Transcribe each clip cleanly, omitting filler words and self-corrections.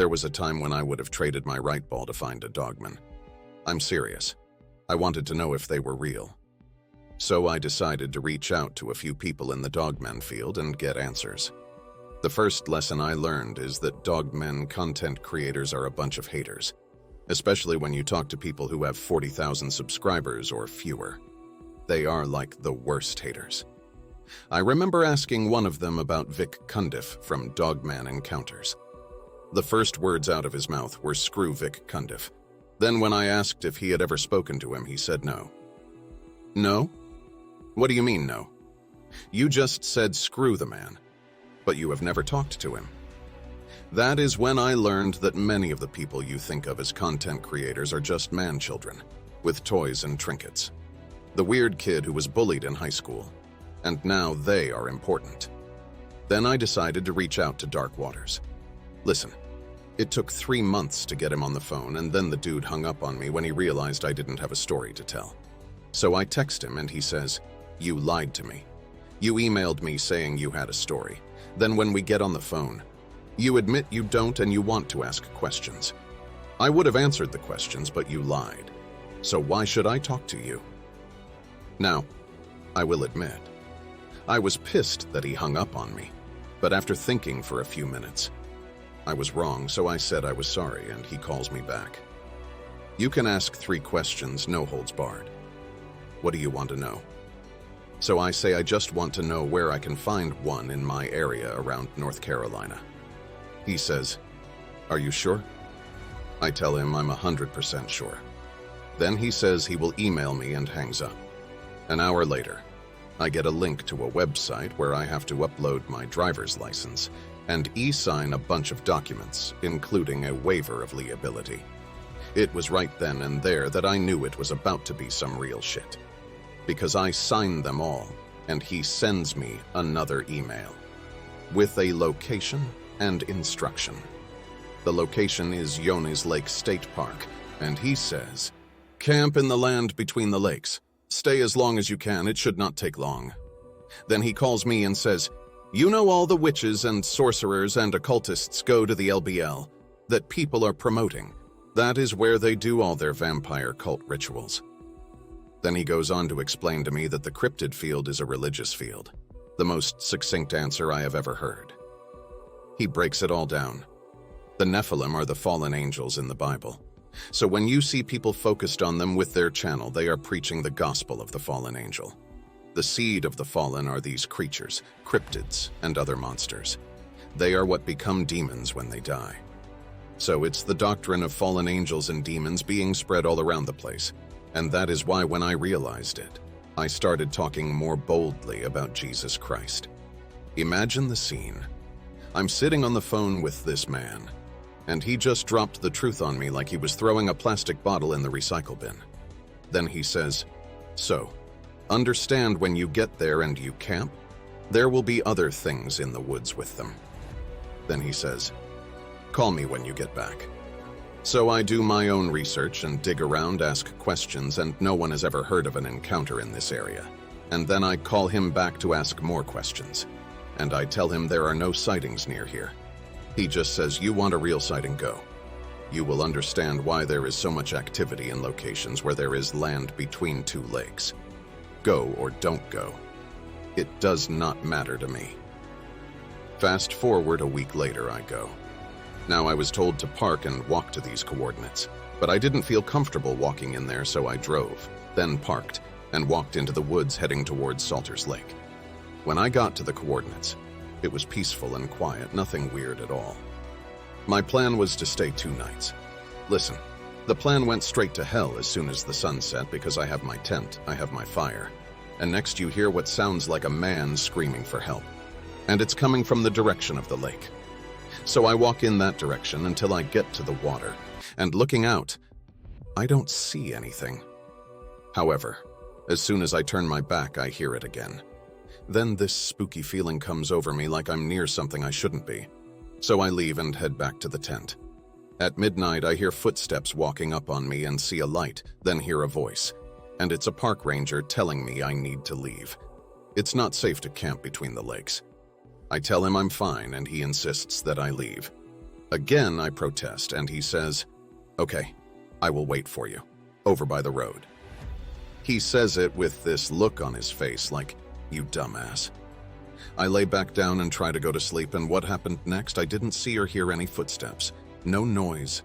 There was a time when I would have traded my right ball to find a Dogman. I'm serious. I wanted to know if they were real. So I decided to reach out to a few people in the Dogmen field and get answers. The first lesson I learned is that Dogmen content creators are a bunch of haters, especially when you talk to people who have 40,000 subscribers or fewer. They are like the worst haters. I remember asking one of them about Vic Cundiff from Dogman Encounters. The first words out of his mouth were "Screw Vic Cundiff." Then when I asked if he had ever spoken to him, he said no. No? What do you mean no? You just said screw the man, but you have never talked to him. That is when I learned that many of the people you think of as content creators are just man-children, with toys and trinkets. The weird kid who was bullied in high school, and now they are important. Then I decided to reach out to Dark Waters. Listen, it took 3 months to get him on the phone, and then the dude hung up on me when he realized I didn't have a story to tell. So I text him and he says, "You lied to me. You emailed me saying you had a story. Then when we get on the phone, you admit you don't and you want to ask questions. I would have answered the questions, but you lied. So why should I talk to you?" Now, I will admit, I was pissed that he hung up on me, but after thinking for a few minutes, I was wrong, so I said I was sorry, and he calls me back. You can ask 3 questions, no holds barred. What do you want to know? So I say I just want to know where I can find one in my area around North Carolina. He says, "Are you sure?" I tell him I'm 100% sure. Then he says he will email me and hangs up. An hour later, I get a link to a website where I have to upload my driver's license and e-sign a bunch of documents, including a waiver of liability. It was right then and there that I knew it was about to be some real shit, because I signed them all, and he sends me another email with a location and instruction. The location is Yoni's Lake State Park, and he says, "Camp in the land between the lakes. Stay as long as you can, it should not take long." Then he calls me and says, "You know all the witches and sorcerers and occultists go to the LBL that people are promoting. That is where they do all their vampire cult rituals." Then he goes on to explain to me that the cryptid field is a religious field, the most succinct answer I have ever heard. He breaks it all down. The Nephilim are the fallen angels in the Bible. So when you see people focused on them with their channel, they are preaching the gospel of the fallen angel. The seed of the fallen are these creatures, cryptids, and other monsters. They are what become demons when they die. So it's the doctrine of fallen angels and demons being spread all around the place. And that is why when I realized it, I started talking more boldly about Jesus Christ. Imagine the scene. I'm sitting on the phone with this man, and he just dropped the truth on me like he was throwing a plastic bottle in the recycle bin. Then he says, "So, understand when you get there and you camp, there will be other things in the woods with them." Then he says, "Call me when you get back." So I do my own research and dig around, ask questions, and no one has ever heard of an encounter in this area. And then I call him back to ask more questions. And I tell him there are no sightings near here. He just says, "You want a real sighting? Go. You will understand why there is so much activity in locations where there is land between 2 lakes. Go or don't go. It does not matter to me." Fast forward a week later, I go. Now I was told to park and walk to these coordinates, but I didn't feel comfortable walking in there, so I drove, then parked, and walked into the woods heading towards Salters Lake. When I got to the coordinates, it was peaceful and quiet, nothing weird at all. My plan was to stay 2 nights. Listen, the plan went straight to hell as soon as the sun set because I have my tent, I have my fire, and next you hear what sounds like a man screaming for help. And it's coming from the direction of the lake. So I walk in that direction until I get to the water, and looking out, I don't see anything. However, as soon as I turn my back, I hear it again. Then this spooky feeling comes over me like I'm near something I shouldn't be. So I leave and head back to the tent. At midnight, I hear footsteps walking up on me and see a light, then hear a voice. And it's a park ranger telling me I need to leave. It's not safe to camp between the lakes. I tell him I'm fine, and he insists that I leave. Again, I protest, and he says, "Okay, I will wait for you, over by the road." He says it with this look on his face like, "You dumbass." I lay back down and try to go to sleep, and what happened next? I didn't see or hear any footsteps. No noise.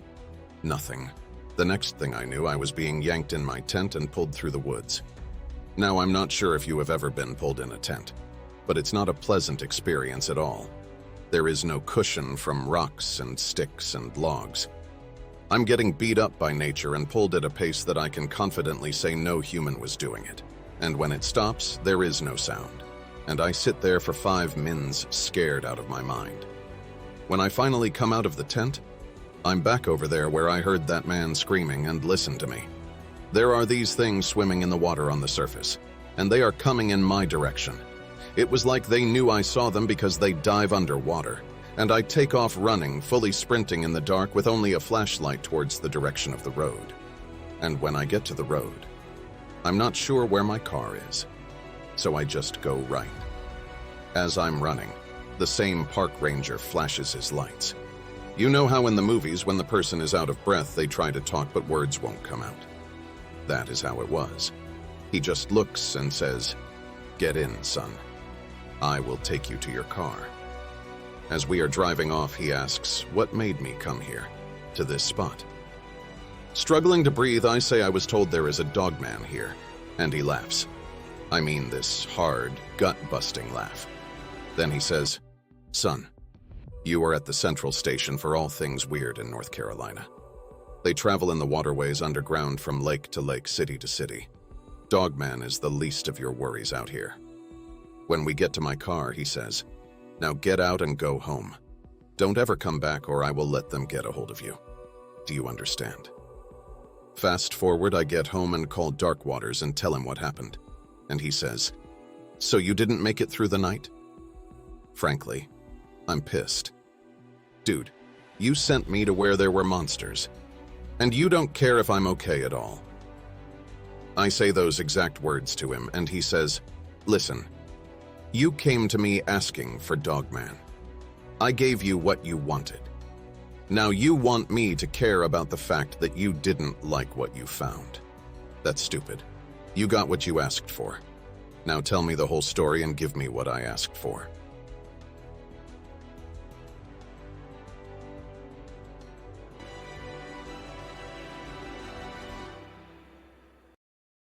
Nothing. The next thing I knew, I was being yanked in my tent and pulled through the woods. Now, I'm not sure if you have ever been pulled in a tent, but it's not a pleasant experience at all. There is no cushion from rocks and sticks and logs. I'm getting beat up by nature and pulled at a pace that I can confidently say no human was doing it. And when it stops, there is no sound. And I sit there for 5 mins, scared out of my mind. When I finally come out of the tent, I'm back over there where I heard that man screaming, and listen to me. There are these things swimming in the water on the surface, and they are coming in my direction. It was like they knew I saw them because they dive underwater, and I take off running, fully sprinting in the dark with only a flashlight towards the direction of the road. And when I get to the road, I'm not sure where my car is, so I just go right. As I'm running, the same park ranger flashes his lights. You know how in the movies, when the person is out of breath, they try to talk but words won't come out. That is how it was. He just looks and says, "Get in, son. I will take you to your car." As we are driving off, he asks, "What made me come here, to this spot?" Struggling to breathe, I say I was told there is a dogman here, and he laughs. I mean this hard, gut-busting laugh. Then he says, "Son, you are at the central station for all things weird in North Carolina. They travel in the waterways underground from lake to lake, city to city. Dogman is the least of your worries out here." When we get to my car, he says, "Now get out and go home. Don't ever come back or I will let them get a hold of you. Do you understand?" Fast forward, I get home and call Dark Waters and tell him what happened. And he says, "So you didn't make it through the night?" Frankly, I'm pissed. Dude, you sent me to where there were monsters, and you don't care if I'm okay at all. I say those exact words to him, and he says, "Listen, you came to me asking for Dogman. I gave you what you wanted. Now you want me to care about the fact that you didn't like what you found. That's stupid. You got what you asked for. Now tell me the whole story and give me what I asked for."